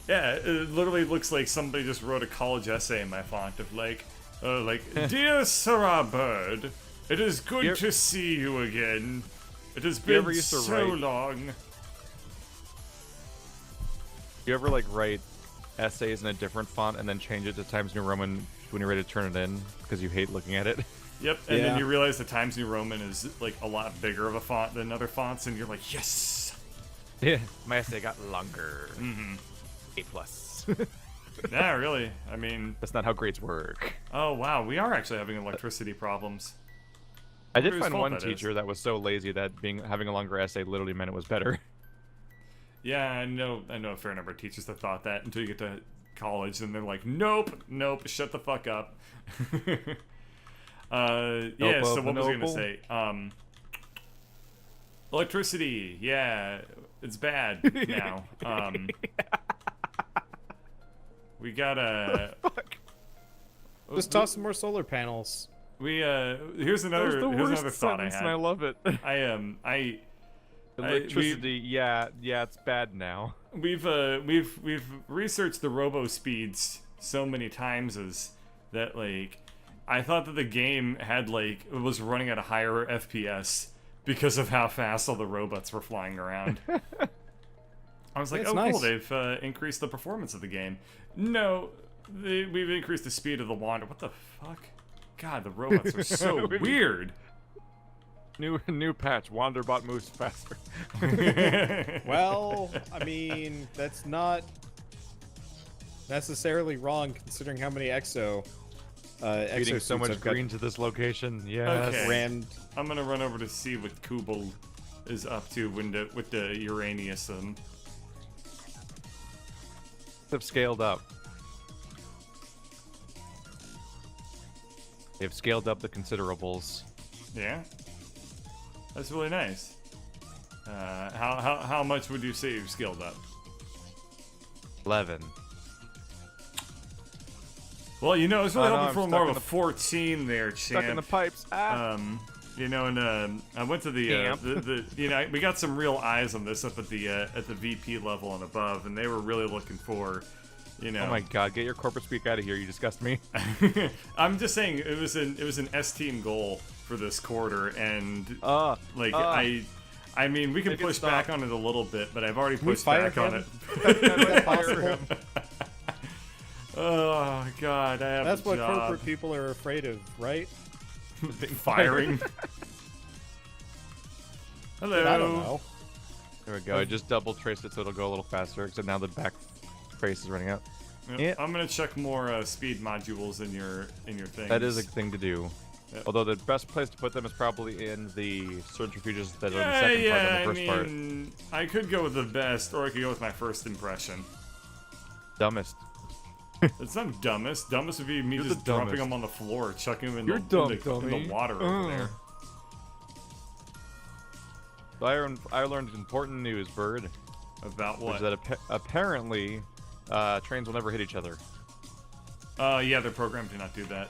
Yeah, it literally looks like somebody just wrote a college essay in my font of like, Dear Sarah Bird, it is good to see you again. It has You ever been used to so write- long. You ever like write essays in a different font and then change it to Times New Roman when you're ready to turn it in because you hate looking at it? Yep, and then you realize the Times New Roman is like a lot bigger of a font than other fonts, and you're like, yes! Yeah, my essay got longer. Mm-hmm. A+. Yeah, really. I mean, That's not how grades work. oh wow, we are actually having electricity problems. I wonder did whose find fault one that is. teacher that was so lazy that having a longer essay literally meant it was better. Yeah, I know a fair number of teachers that thought that until you get to college, and they're like, nope, shut the fuck up. Yeah, so what was I gonna say? Electricity, yeah, it's bad now. We gotta. Just toss some more solar panels. Here's another thought I had. And I love it. Electricity, yeah, it's bad now. We've researched the robo speeds so many times as that like I thought that the game had like it was running at a higher FPS because of how fast all the robots were flying around. I was like, That's oh nice. cool, they've increased the performance of the game. No, we've increased the speed of the wander. What the fuck? God, the robots are so weird. New patch. Wanderbot moves faster. Well, I mean, that's not necessarily wrong considering how many Feeding so exosuits much I've got green to this location. Yes. Okay. rammed. I'm gonna run over to see what Kubel is up to with the Uraniusum. Have scaled up. They've scaled up the considerables. Yeah, that's really nice. How much would you say you've scaled up? 11. Well, you know, I was really Oh, no, hoping I'm for stuck more in of a the- 14 there, Stuck in the champ. pipes. You know, and I went to the Camp. you know, we got some real eyes on this up at the VP level and above, and they were really looking for, you know. Oh my god, get your corporate speak out of here, you disgust me. I'm just saying it was an S team goal for this quarter, and like I mean we can Make it push stop. back on it a little bit, but I've already we pushed fire back on him? it. Fire him. Oh god, I have That's a what job. corporate people are afraid of, right? Firing. Hello. I don't know. There we go, I just double traced it so it'll go a little faster, except now the back trace is running out. Yep, Yeah. I'm gonna check more speed modules in your thing. That is a thing to do. Yep. Although the best place to put them is probably in the centrifuges that are in the yeah, second yeah. part than the first I mean, I could go with the best, or I could go with my first impression. part. Dumbest. It's not dumbest. Dumbest would be me You're the just dropping dumbest. them on the floor, chucking them in, You're in dumb, the dummy. water over there. So I learned important news, Bird. About Which what? is that apparently trains will never hit each other. Yeah, they're programmed to not do that.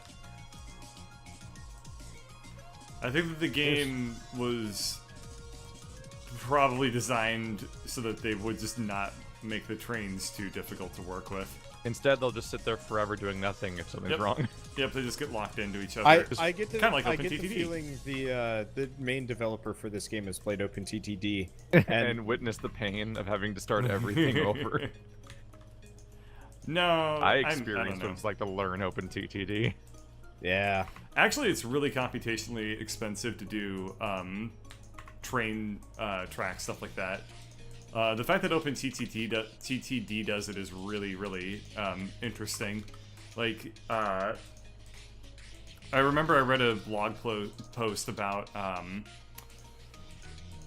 I think that the game was probably designed so that they would just not make the trains too difficult to work with. Instead, they'll just sit there forever doing nothing if something's Yep. wrong. Yep, they just get locked into each other. I get the kinda like I get the OpenTTD. feeling the main developer for this game has played OpenTTD and witness the pain of having to start everything over. No, I I don't experienced know. what it's like to learn OpenTTD. yeah. Actually, it's really computationally expensive to do train track stuff like that. The fact that OpenTTD does it is really, really interesting. Like, I remember I read a blog post about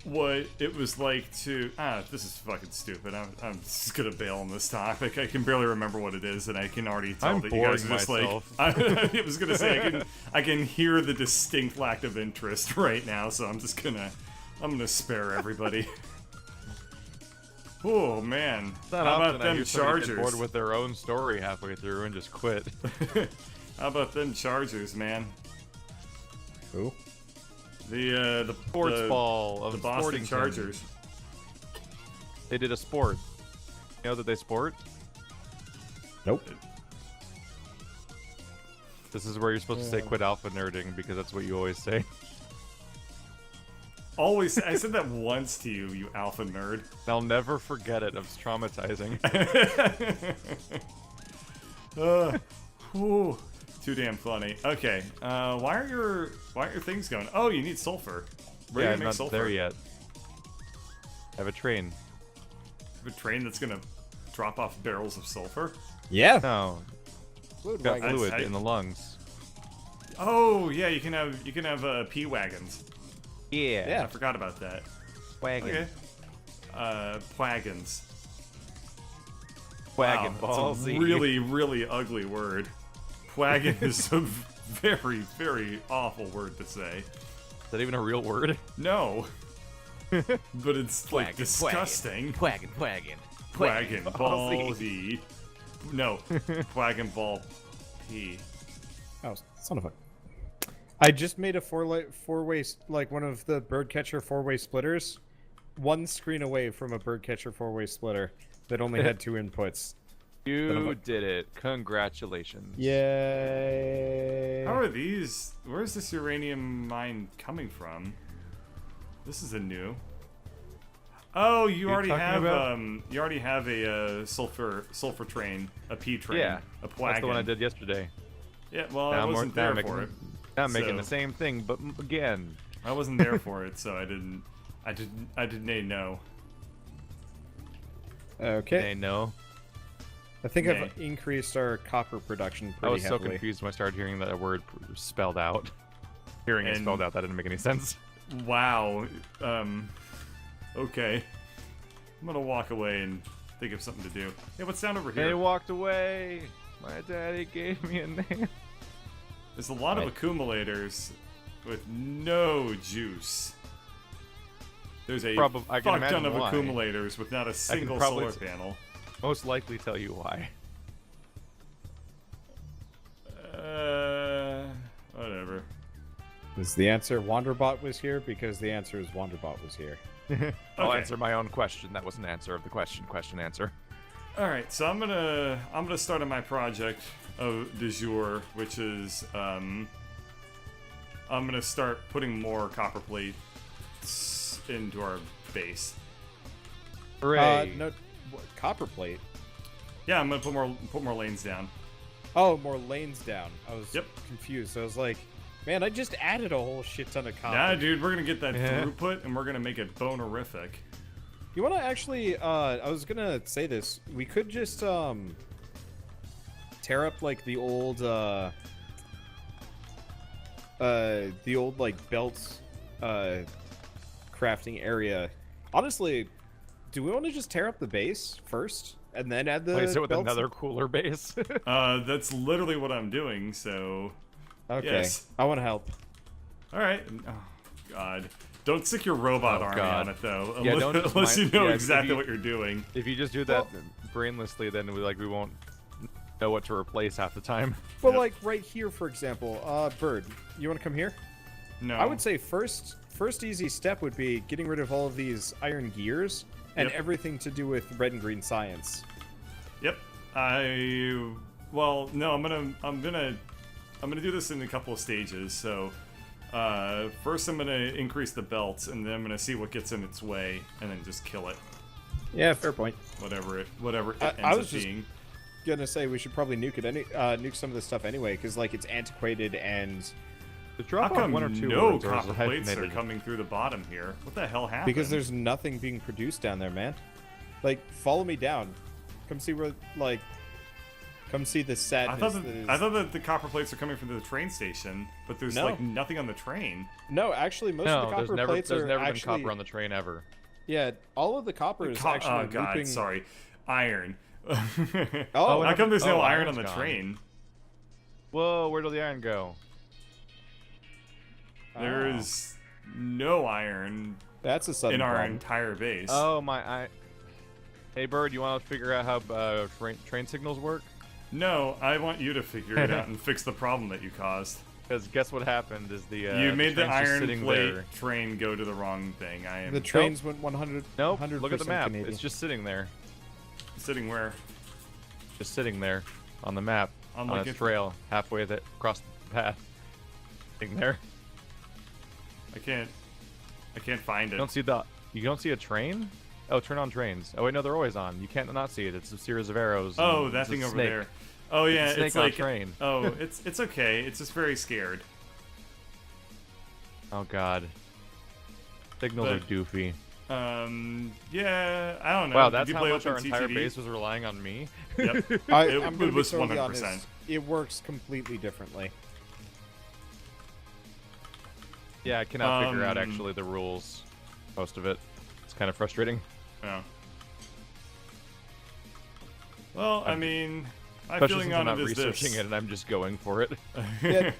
what it was like to... this is fucking stupid. I'm just gonna bail on this topic. I can barely remember what it is, and I can already tell I'm that you guys boring are just myself. like... I was gonna say, I can hear the distinct lack of interest right now, so I'm just gonna... I'm gonna spare everybody. Oh, man. It's not How often about I them hear somebody get Chargers? bored with their own story halfway through and just quit. How about them Chargers, man? Who? The Sports ball of the Boston Sportington. Chargers. They did a sport. You know that they sport? Nope. This is where you're supposed to say quit alpha nerding because that's what you always say. Always, I said that once to you, you alpha nerd. I'll never forget it. It's traumatizing. Whew, too damn funny. Okay, why are your things going? Oh, you need sulfur. Where Yeah, do I'm you make not sulfur? there yet. I have a train. A train that's gonna drop off barrels of sulfur. Yeah. No, Fluid got wagon. fluid I- in the lungs. Oh yeah, you can have pea wagons. Yeah. I forgot about that. Wagon. Okay. Wagons. Wagon Wow, that's a really, really ugly word. Wagon is a very, very awful word to say. Is that even a real word? No. But it's like disgusting. Wagon. Wagon ball D. No. Wagon ball P. Oh, son of a. I just made a four-way, like one of the birdcatcher four-way splitters, one screen away from a birdcatcher four-way splitter that only had 2 inputs. You did it. Congratulations. Yay! How are these? Where's this uranium mine coming from? This is a new. Oh, you already talking have about? you already have a sulfur train, a P train, Yeah. a That's wagon. the one I did yesterday. Yeah, well, Now I I'm wasn't now there I'm making, for it. Now I'm making so- the same thing, but again. I wasn't there for it, so I didn't know. Okay. They know. I think Nay. I've increased our copper production I pretty was so heavily. confused when I started hearing that word spelled out. Hearing it And- spelled out, that didn't make any sense. Wow. Okay. I'm gonna walk away and think of something to do. Hey, what's down over here? They walked away. My daddy gave me a name. There's a lot of Right. accumulators with no juice. There's a I can fuck ton imagine of why. accumulators with not a single probably solar panel. Most likely tell you why. Whatever. Is the answer Wanderbot was here? Because the answer is Wanderbot was here. I'll Okay. answer my own question. That was an answer of the question. Question answer. All right, so I'm gonna start on my project of du jour, which is I'm gonna start putting more copper plates into our base. Hooray! No, copper plate. Yeah, I'm gonna put more lanes down. Oh, more lanes down. I was Yep. confused. I was like, man, I just added a whole shit ton of copper. Nah, dude, we're gonna get that Yeah. throughput and we're gonna make it bonerific. You want to actually? I was gonna say this. We could just tear up like the old like belt crafting area. Honestly, do we want to just tear up the base first and then add the Place it with belts? another cooler base. That's literally what I'm doing. So, Okay, Yes. I want to help. all right. Oh God, don't stick your robot Oh, army God. on it though. Yeah, Unless, don't just unless you mind- know yeah, if exactly you- what you're doing. If you just do that brainlessly, then we won't know what to replace half the time. But Yep. like right here, for example, Bird, you want to come here? No, I would say first easy step would be getting rid of all of these iron gears and Yep. everything to do with red and green science. Yep. Well, no, I'm gonna do this in a couple of stages. So, first I'm gonna increase the belts, and then I'm gonna see what gets in its way, and then just kill it. Yeah, fair point. Whatever it I ends was up just- being. Gonna say we should probably nuke some of this stuff anyway, because like it's antiquated and The How drop off come one or two no words are copper plates are hyphenated. coming through the bottom here? What the hell happened? because there's nothing being produced down there, man. Like, follow me down. Come see where come see the I sadness. thought that is- that the copper plates are coming from the train station, but there's No. like nothing on the train. No, actually, most of No, the there's copper never plates there's are never been actually copper on the train ever. yeah. All of the copper is Oh actually God, looping. sorry, iron. Oh, How come there's no iron on iron's the gone. train? Whoa, where did the iron go? There's no iron That's a sudden in our problem. entire base. Oh my! Hey Bird, you want to figure out how train signals work? No, I want you to figure it out and fix the problem that you caused. Because guess what happened is the You made the train's just iron sitting plate there. train go to the wrong thing. I am The trains went 100. Nope. 100% Look at the map. Canadian. It's just sitting there. sitting where? just sitting there on the map On, on like, a a- trail halfway across the path. Sitting there. I can't find it. You don't see a train? Oh, turn on trains. Oh wait, no, they're always on. You can't not see it. It's a series of arrows. Oh, and that it's a thing over snake. there. Oh yeah, It's a snake it's on a like train. Oh, it's okay. It's just very scared. Oh god. Signals are But- doofy. Yeah, I don't know. Wow, Did that's you how play much our OpenTTD? entire base was relying on me. Yep. I'm It gonna be was totally 100%. honest. It works completely differently. Yeah, I cannot figure out Um, actually the rules. Most of it. It's kind of frustrating. Yeah. Well, I mean, my Especially feeling since on I'm it not is researching this. it and I'm just going for it. Yeah,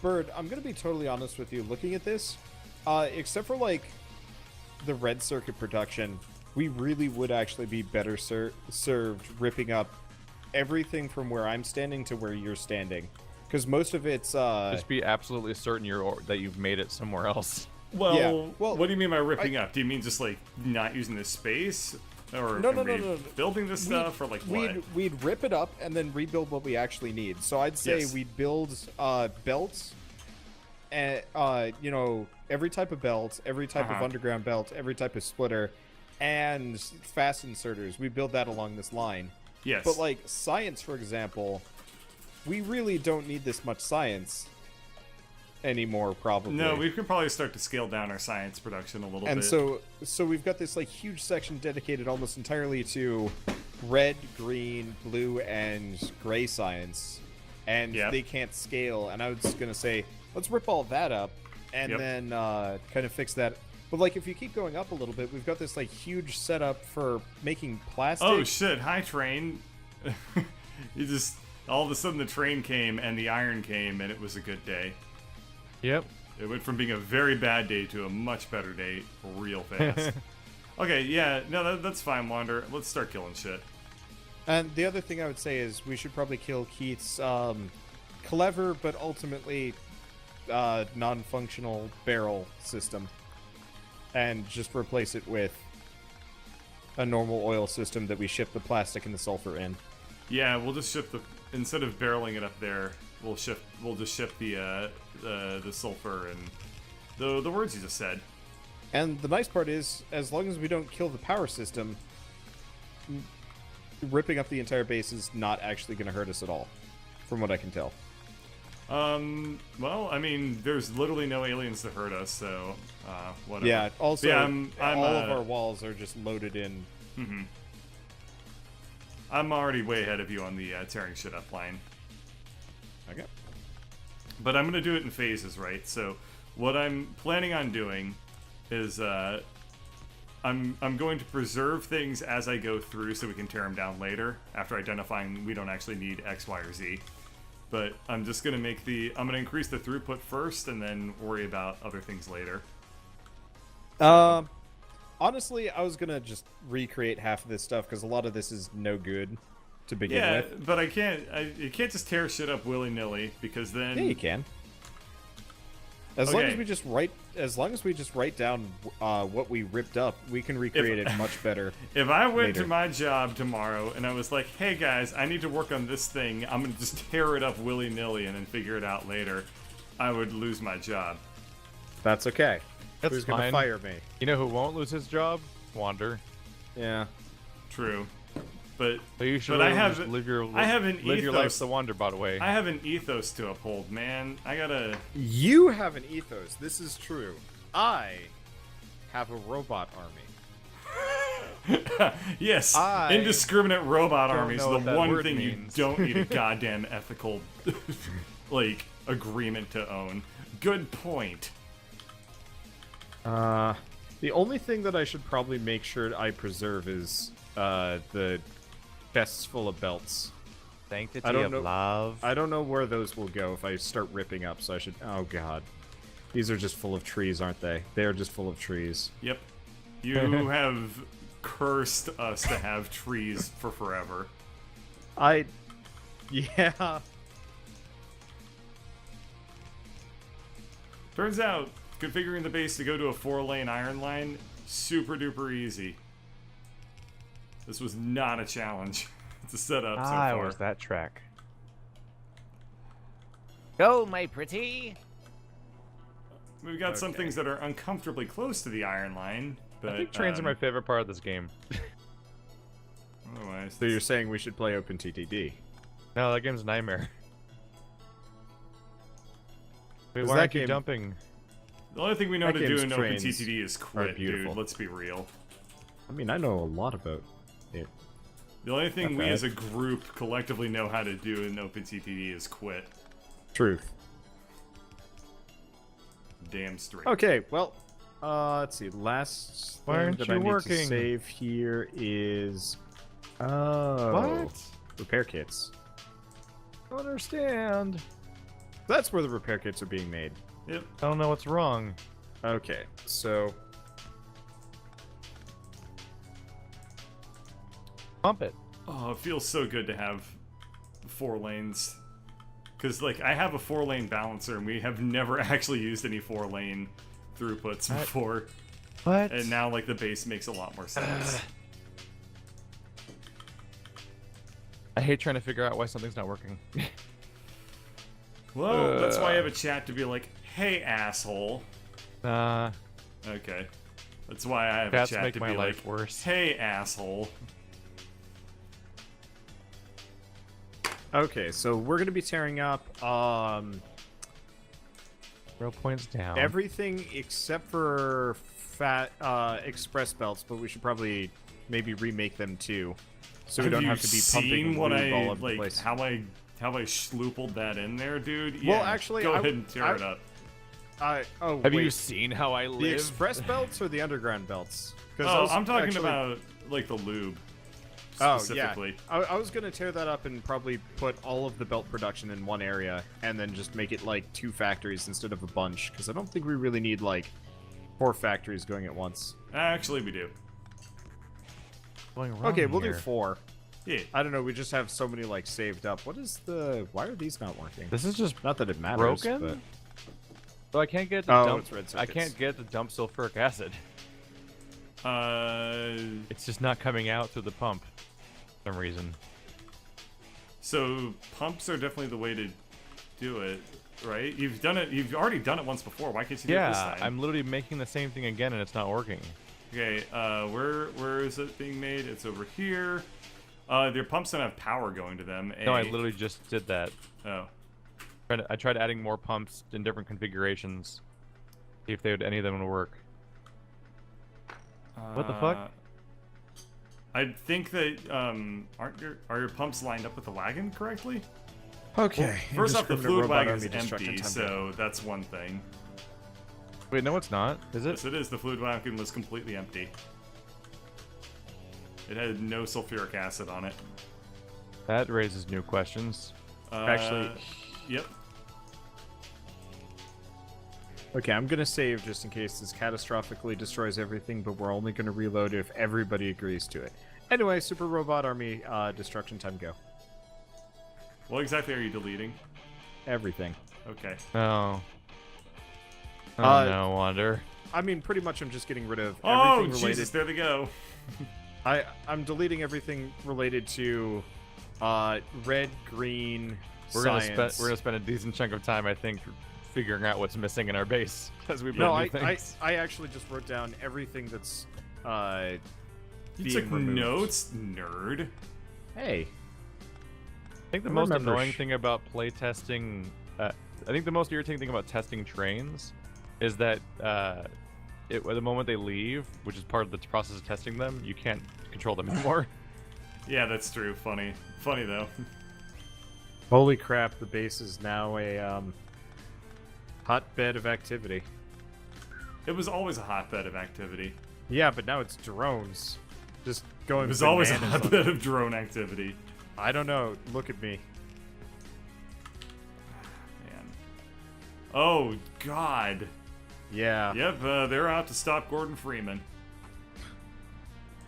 Bird, I'm gonna be totally honest with you. Looking at this, except for like the red circuit production, we really would actually be better served ripping up everything from where I'm standing to where you're standing, because most of it's Just be absolutely certain that you've made it somewhere else. Well, Yeah, well, what do you mean by ripping up? Do you mean just like not using this space, or No, no, no, no. building this stuff, or like what? We'd rip it up and then rebuild what we actually need. So I'd say Yes. we'd build belts, and you know, every type of belt, every type of Uh-huh. underground belt, every type of splitter, and fast inserters. We build that along this line. Yes. But like science, for example, we really don't need this much science anymore, probably. No, we could probably start to scale down our science production a little And bit. so we've got this like huge section dedicated almost entirely to red, green, blue, and gray science, and Yep. they can't scale. And I was gonna say, let's rip all that up and Yep. then kind of fix that. But like, if you keep going up a little bit, we've got this like huge setup for making plastic. Oh shit! Hi, train. You just all of a sudden the train came and the iron came and it was a good day. Yep. It went from being a very bad day to a much better day real fast. Okay, yeah, no, that's fine, Wander. Let's start killing shit. And the other thing I would say is we should probably kill Keith's clever but ultimately non-functional barrel system, and just replace it with a normal oil system that we ship the plastic and the sulfur in. Yeah, we'll just ship instead of barreling it up there, we'll just ship the sulfur and the words you just said. And the nice part is, as long as we don't kill the power system, ripping up the entire base is not actually going to hurt us at all, from what I can tell. Well, I mean, there's literally no aliens to hurt us, so whatever. Yeah. Also, Yeah, I'm, all of our walls are just loaded in. I'm already way ahead of you on the tearing shit up line. Okay. But I'm gonna do it in phases, right? So what I'm planning on doing is I'm going to preserve things as I go through so we can tear them down later after identifying we don't actually need X, Y, or Z. But I'm just gonna I'm gonna increase the throughput first and then worry about other things later. Honestly, I was gonna just recreate half of this stuff because a lot of this is no good to begin Yeah, with. but you can't just tear shit up willy-nilly because then Yeah, you can. As long as Okay. we just write down what we ripped up, we can recreate it much better. if I went later. to my job tomorrow and I was like, hey guys, I need to work on this thing, I'm gonna just tear it up willy-nilly and then figure it out later, I would lose my job. That's okay. That's Who's gonna fine. fire me? You know who won't lose his job? Wander. Yeah. True. But So you should But I really have- just live your I have an live your life ethos. the Wander bot way. I have an ethos to uphold, man. I gotta... You have an ethos. This is true. I have a robot army. Yes, I indiscriminate robot don't armies know are what the that one word thing means. you don't need a goddamn ethical, like, agreement to own. Good point. The only thing that I should probably make sure I preserve is the chests full of belts. Sanctity I don't of know- love. I don't know where those will go if I start ripping up, so I should... Oh, God. These are just full of trees, aren't they? They are just full of trees. Yep. You have cursed us to have trees for forever. Yeah. Turns out, configuring the base to go to a 4-lane iron line, super duper easy. This was not a challenge. It's a setup so Ah, it far. was that track. Go, my pretty. We've got some Okay. things that are uncomfortably close to the iron line, but I think trains are my favorite part of this game. otherwise, So you're saying we should play OpenTTD? No, that game's a nightmare. Wait, Is why that aren't you game- dumping? the only thing we know That to do game's in trains OpenTTD is are quit, beautiful. dude. Let's be real. I mean, I know a lot about it. The only thing Not we bad. as a group collectively know how to do in OpenTTD is quit. Truth. Damn straight. Okay, well, let's see. Last Why thing aren't that you I need working? to save here is What? repair kits. I don't understand. That's where the repair kits are being made. Yep. I don't know what's wrong. Okay, so Pump it. Oh, it feels so good to have 4 lanes. Because, like, I have a 4-lane balancer, and we have never actually used any 4-lane throughputs What? before. What? And now, like, the base makes a lot more sense. I hate trying to figure out why something's not working. Well, that's why I have a chat to be like, hey, asshole. Okay. That's why I have Chats a chat make to my be life like, worse. hey, asshole. okay, so we're gonna be tearing up Throw points down. everything except for express belts, but we should probably maybe remake them too, so we don't have to be pumping what lube I all over the like? place. How I sloopled that in there, dude? Well, Yeah, actually, go I ahead would- and tear it up. Have wait, you seen how I the live? express belts or the underground belts? 'Cause Oh, those I'm talking actually- about like the lube Oh, specifically. yeah. I was gonna tear that up and probably put all of the belt production in one area, and then just make it like 2 factories instead of a bunch, because I don't think we really need like 4 factories going at once. Actually, we do. Going wrong Okay, we'll do here? 4. Yeah. I don't know. We just have so many like saved up. What is the? Why are these not working? This is just Not that it matters. broken. But... So I can't get the Oh, dump. it's red I circuits. can't get the dump sulfuric acid. It's just not coming out through the pump. For some reason. So pumps are definitely the way to do it, right? You've done it. You've already done it once before. Why can't you do it this Yeah, time? I'm literally making the same thing again and it's not working. Okay. Where is it being made? It's over here. Their pumps don't have power going to them. No, I literally just did that. Oh. I tried adding more pumps in different configurations. See if any of them would work. What the fuck? I think that are your pumps lined up with the wagon correctly? Okay. First off, the Indiscriminate fluid robot wagon army is destruction empty, time. so that's one thing. Wait, no, it's not. Is it? Yes, it is. The fluid wagon was completely empty. It had no sulfuric acid on it. That raises new questions. Actually- Yep. Okay, I'm gonna save just in case this catastrophically destroys everything, but we're only gonna reload if everybody agrees to it. Anyway, Super Robot Army destruction time go. What exactly are you deleting? Everything. Okay. Oh. Oh no wonder. I mean, pretty much I'm just getting rid of Oh, everything related. Jesus, there they go. I'm deleting everything related to red, green, We're science. gonna spend a decent chunk of time, I think, figuring out what's missing in our base as we build No, new I things. actually just wrote down everything that's You being took removed. notes, nerd. Hey, I think the I most remember annoying thing about playtesting, I think the most irritating thing about testing trains is that the moment they leave, which is part of the process of testing them, you can't control them anymore. Yeah, that's true. Funny. Funny, though. holy crap! The base is now a hotbed of activity. It was always a hotbed of activity. Yeah, but now it's drones. Just going. It was always a bananas on hotbed it. of drone activity. I don't know. Look at me. Man. Oh, God. Yeah. Yep, they're out to stop Gordon Freeman.